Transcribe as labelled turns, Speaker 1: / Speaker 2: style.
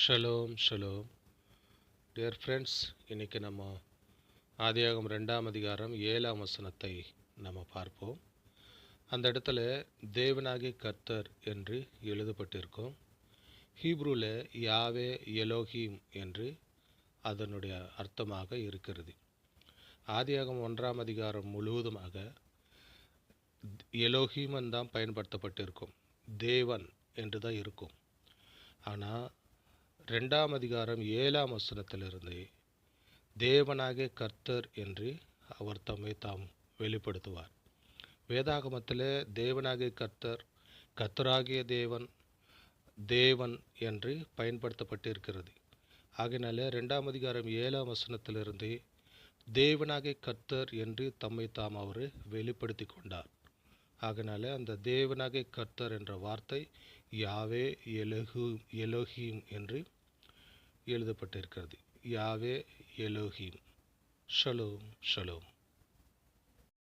Speaker 1: Shalom shalom dear friends, இன்றைக்கி நம்ம ஆதியாகமம் 2ஆம் அதிகாரம் 7ஆம் வசனத்தை நம்ம பார்ப்போம். அந்த இடத்துல தேவனாகிய கர்த்தர் என்று எழுதப்பட்டிருக்கும். ஹீப்ரூவில் யாவே எலோஹீம் என்று அதனுடைய அர்த்தமாக இருக்கிறது. ஆதியாகமம் 1ஆம் அதிகாரம் முழுவதுமாக எலோஹீமன் தான் பயன்படுத்தப்பட்டிருக்கும், தேவன் என்று தான் இருக்கும். ஆனால் 2ஆம் அதிகாரம் 7ஆம் வசனத்திலிருந்து தேவனாகிய கர்த்தர் என்று அவர் தம்மை தாம் வெளிப்படுத்துவார். வேதாகமத்தில் தேவனாகிய கர்த்தர், கர்த்தராகிய தேவன், தேவன் என்று பயன்படுத்தப்பட்டிருக்கிறது. ஆகையினால 2ஆம் அதிகாரம் 7ஆம் வசனத்திலிருந்து தேவனாகிய கர்த்தர் என்று தம்மை தாம் அவர் வெளிப்படுத்தி கொண்டார். ஆகையினால அந்த தேவனாகிய கர்த்தர் என்ற வார்த்தை யாவே எலோஹீம் என்று எழுதப்பட்டிருக்கிறது. யாவே எலோஹீம். Shalom shalom.